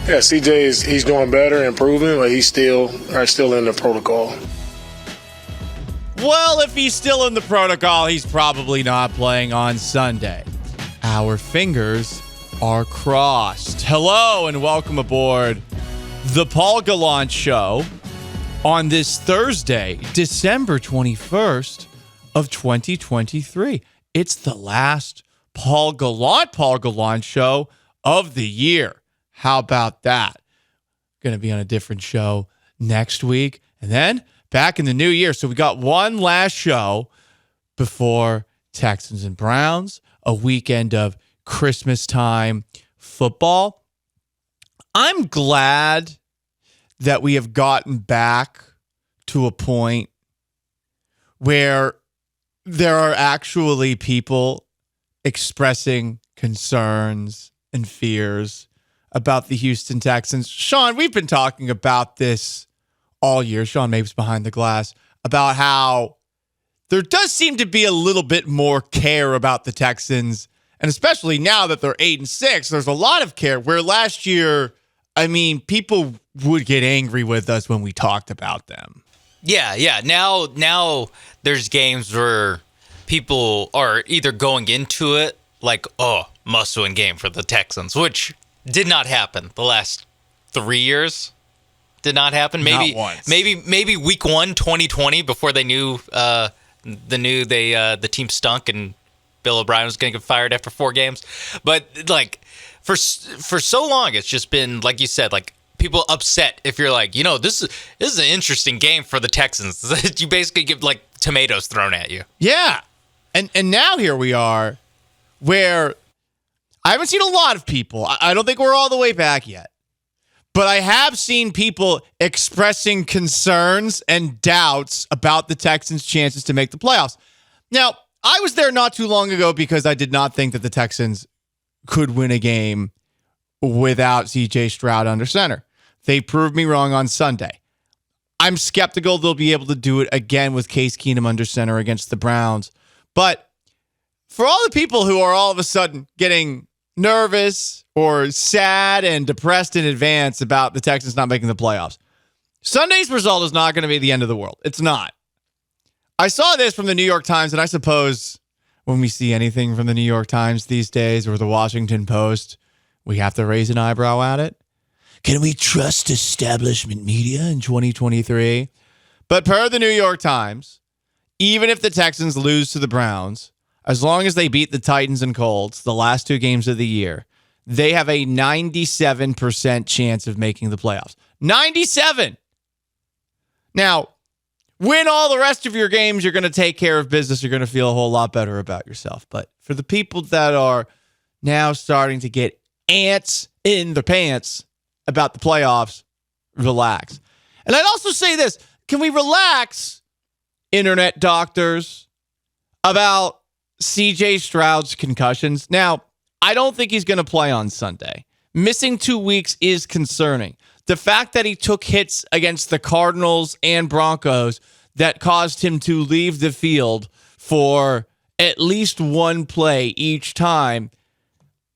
Yeah, CJ he's doing better, improving, but he's still in the protocol. Well, if he's still in the protocol, he's probably not playing on Sunday. Our fingers are crossed. Hello and welcome aboard the Paul Gallant Show on this Thursday, December 21st of 2023. It's the last Paul Gallant Show of the year. How about that? Going to be on a different show next week. And then back in the new year. So we got one last show before Texans and Browns, a weekend of Christmas time football. I'm glad that we have gotten back to a point where there are actually people expressing concerns and fears about the Houston Texans. Sean, we've been talking about this all year. Sean Mapes behind the glass about how there does seem to be a little bit more care about the Texans, and especially now that they're 8-6, there's a lot of care. Where last year, I mean, people would get angry with us when we talked about them. Yeah. Now there's games where people are either going into it like, oh, must-win game for the Texans, which did not happen the last 3 years. Did not happen. Maybe not once. Maybe week 1, 2020, before they knew the team stunk and Bill O'Brien was going to get fired after 4 games. But like for so long, it's just been, like you said, like people upset if you're like, this is an interesting game for the Texans. You basically get like tomatoes thrown at you. Yeah. And now here we are where I haven't seen a lot of people. I don't think we're all the way back yet. But I have seen people expressing concerns and doubts about the Texans' chances to make the playoffs. Now, I was there not too long ago because I did not think that the Texans could win a game without C.J. Stroud under center. They proved me wrong on Sunday. I'm skeptical they'll be able to do it again with Case Keenum under center against the Browns. But for all the people who are all of a sudden getting nervous or sad and depressed in advance about the Texans not making the playoffs, Sunday's result is not going to be the end of the world. It's not. I saw this from the New York Times, and I suppose when we see anything from the New York Times these days or the Washington Post, we have to raise an eyebrow at it. Can we trust establishment media in 2023? But per the New York Times, even if the Texans lose to the Browns, as long as they beat the Titans and Colts, the last 2 games of the year, they have a 97% chance of making the playoffs. 97! Now, win all the rest of your games, you're going to take care of business. You're going to feel a whole lot better about yourself. But for the people that are now starting to get ants in their pants about the playoffs, relax. And I'd also say this. Can we relax, internet doctors, about C.J. Stroud's concussions? Now, I don't think he's going to play on Sunday. Missing 2 weeks is concerning. The fact that he took hits against the Cardinals and Broncos that caused him to leave the field for at least one play each time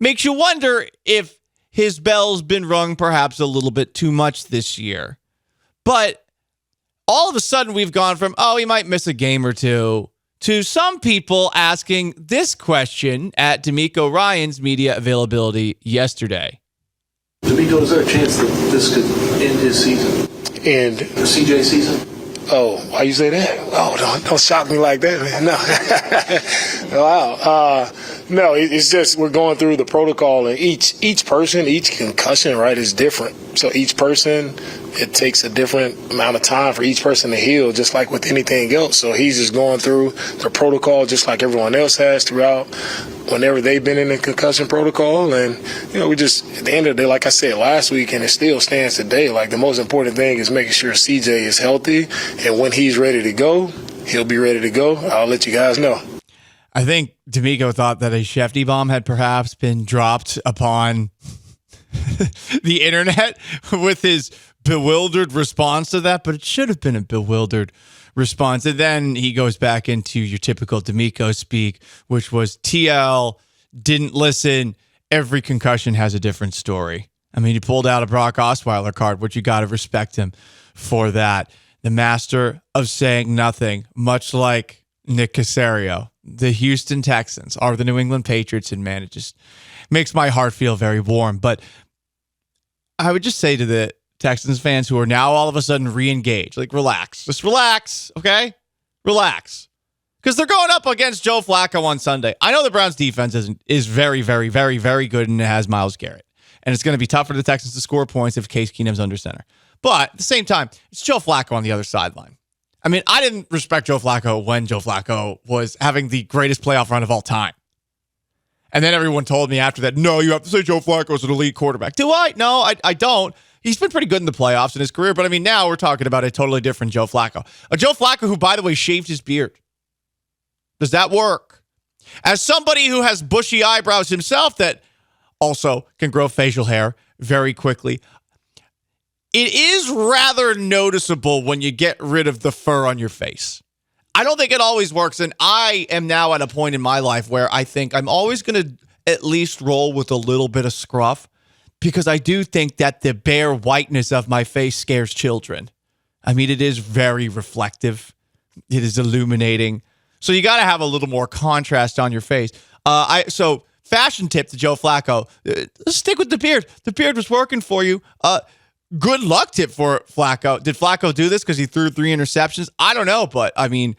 makes you wonder if his bell's been rung perhaps a little bit too much this year. But all of a sudden we've gone from, he might miss a game or two, to some people asking this question at D'Amico Ryan's media availability yesterday. D'Amico, is there a chance that this could end his season? End the CJ season? Oh, why you say that? Oh, don't shock me like that, man. No. Wow. No, it's just we're going through the protocol, and each person, each concussion, right, is different. So each person, it takes a different amount of time for each person to heal, just like with anything else. So he's just going through the protocol just like everyone else has throughout whenever they've been in the concussion protocol. And, we just, at the end of the day, like I said last week, and it still stands today, like the most important thing is making sure CJ is healthy. And when he's ready to go, he'll be ready to go. I'll let you guys know. I think D'Amico thought that a Shefty bomb had perhaps been dropped upon the internet with his bewildered response to that, but it should have been a bewildered response. And then he goes back into your typical D'Amico speak, which was TL, didn't listen. Every concussion has a different story. I mean, he pulled out a Brock Osweiler card, which you got to respect him for that. The master of saying nothing, much like Nick Caserio. The Houston Texans are the New England Patriots, and man, it just makes my heart feel very warm. But I would just say to the Texans fans who are now all of a sudden re-engaged, like, relax. Just relax, okay? Relax. Because they're going up against Joe Flacco on Sunday. I know the Browns' defense is very, very, very, very good, and it has Myles Garrett. And it's going to be tough for the Texans to score points if Case Keenum's under center. But at the same time, it's Joe Flacco on the other sideline. I mean, I didn't respect Joe Flacco when Joe Flacco was having the greatest playoff run of all time. And then everyone told me after that, no, you have to say Joe Flacco's an elite quarterback. Do I? No, I don't. He's been pretty good in the playoffs in his career. But I mean, now we're talking about a totally different Joe Flacco. A Joe Flacco who, by the way, shaved his beard. Does that work? As somebody who has bushy eyebrows himself that also can grow facial hair very quickly, it is rather noticeable when you get rid of the fur on your face. I don't think it always works, and I am now at a point in my life where I think I'm always going to at least roll with a little bit of scruff, because I do think that the bare whiteness of my face scares children. I mean, it is very reflective. It is illuminating. So you got to have a little more contrast on your face. So fashion tip to Joe Flacco, stick with the beard. The beard was working for you. Good luck tip for Flacco. Did Flacco do this because he threw 3 interceptions? I don't know, but I mean,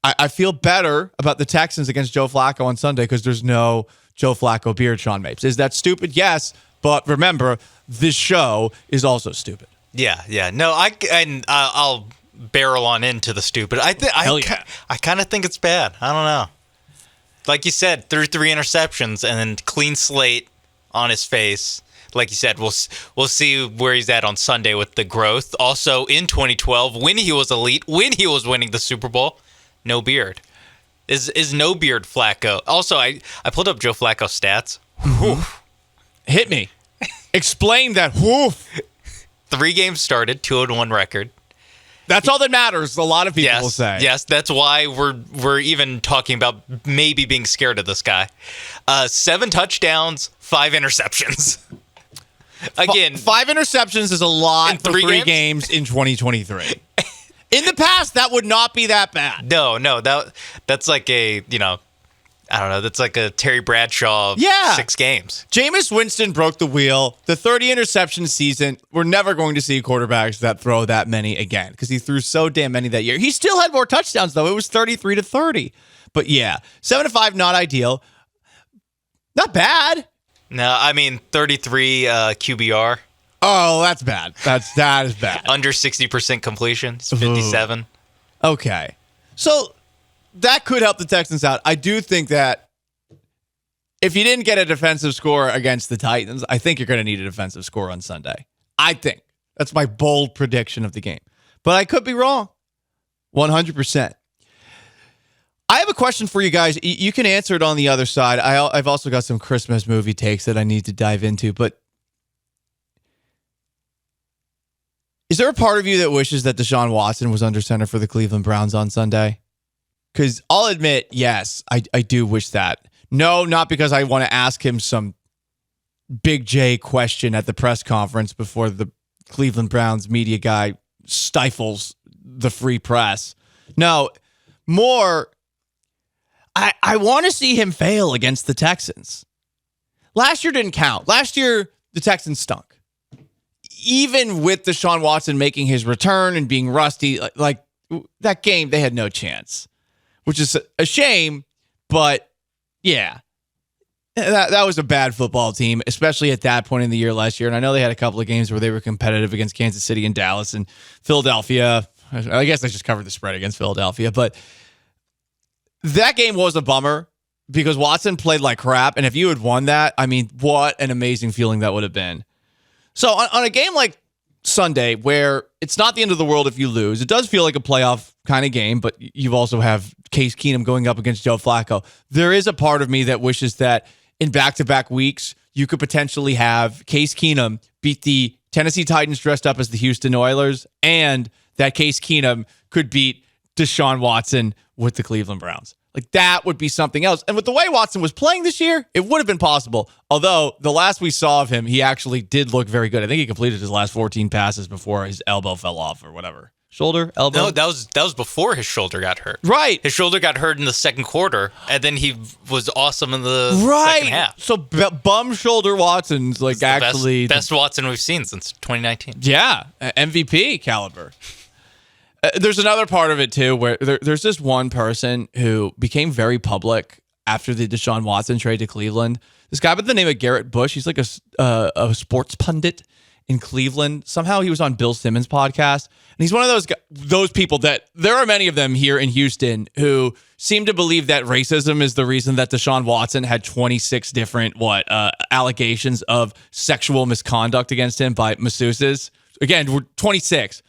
I feel better about the Texans against Joe Flacco on Sunday because there's no Joe Flacco beard, Sean Mapes. Is that stupid? Yes, but remember, this show is also stupid. Yeah. No, I'll barrel on into the stupid. I kind of think it's bad. I don't know. Like you said, threw 3 interceptions and then clean slate on his face. Like you said, we'll see where he's at on Sunday with the growth. Also, in 2012, when he was elite, when he was winning the Super Bowl, no beard. Is no beard Flacco. Also, I pulled up Joe Flacco's stats. Hit me. Explain that. Woof. 3 games started, 2-1 record. That's all that matters, a lot of people will say. Yes, that's why we're even talking about maybe being scared of this guy. 7 touchdowns, 5 interceptions. Again, 5 interceptions is a lot for 3 games in 2023. In the past, that would not be that bad. No, that's like I don't know, that's like a Terry Bradshaw 6 games. Jameis Winston broke the wheel. The 30 interception season, we're never going to see quarterbacks that throw that many again because he threw so damn many that year. He still had more touchdowns, though. It was 33-30. But yeah, 7-5, not ideal. Not bad. No, I mean 33 QBR. Oh, that's bad. That is bad. Under 60% completion. It's 57. Ooh. Okay. So that could help the Texans out. I do think that if you didn't get a defensive score against the Titans, I think you're going to need a defensive score on Sunday. I think. That's my bold prediction of the game. But I could be wrong. 100%. I have a question for you guys. You can answer it on the other side. I've also got some Christmas movie takes that I need to dive into. But is there a part of you that wishes that Deshaun Watson was under center for the Cleveland Browns on Sunday? Because I'll admit, yes, I do wish that. No, not because I want to ask him some Big J question at the press conference before the Cleveland Browns media guy stifles the free press. No, more, I want to see him fail against the Texans. Last year didn't count. Last year, the Texans stunk. Even with Deshaun Watson making his return and being rusty, like that game, they had no chance. Which is a shame, but yeah, that was a bad football team, especially at that point in the year last year. And I know they had a couple of games where they were competitive against Kansas City and Dallas and Philadelphia. I guess I just covered the spread against Philadelphia, but that game was a bummer because Watson played like crap. And if you had won that, I mean, what an amazing feeling that would have been. So on a game like Sunday, where it's not the end of the world if you lose, it does feel like a playoff kind of game, but you also have Case Keenum going up against Joe Flacco. There is a part of me that wishes that in back-to-back weeks, you could potentially have Case Keenum beat the Tennessee Titans dressed up as the Houston Oilers, and that Case Keenum could beat Deshaun Watson with the Cleveland Browns. Like, that would be something else. And with the way Watson was playing this year, it would have been possible. Although, the last we saw of him, he actually did look very good. I think he completed his last 14 passes before his elbow fell off or whatever. Shoulder? Elbow? No, that was before his shoulder got hurt. Right. His shoulder got hurt in the second quarter, and then he was awesome in the second half. So, bum shoulder Watson's like The actually... best Watson we've seen since 2019. Yeah, MVP caliber. There's another part of it, too, where there's this one person who became very public after the Deshaun Watson trade to Cleveland. This guy by the name of Garrett Bush. He's like a sports pundit in Cleveland. Somehow he was on Bill Simmons' podcast. And he's one of those people that there are many of them here in Houston who seem to believe that racism is the reason that Deshaun Watson had 26 different allegations of sexual misconduct against him by masseuses. Again, we're 26.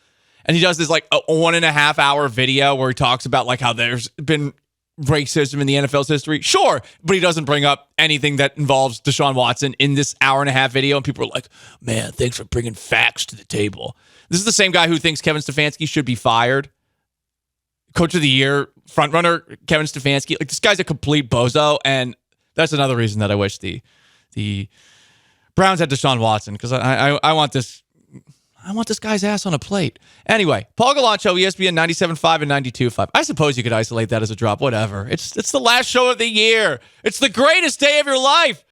And he does this like a 1.5 hour video where he talks about like how there's been racism in the NFL's history. Sure, but he doesn't bring up anything that involves Deshaun Watson in this 1.5 hour video. And people are like, man, thanks for bringing facts to the table. This is the same guy who thinks Kevin Stefanski should be fired. Coach of the year, frontrunner Kevin Stefanski. Like, this guy's a complete bozo. And that's another reason that I wish the Browns had Deshaun Watson, because I want this. I want this guy's ass on a plate. Anyway, Paul Galancho, ESPN 97.5 and 92.5. I suppose you could isolate that as a drop. Whatever. It's the last show of the year. It's the greatest day of your life.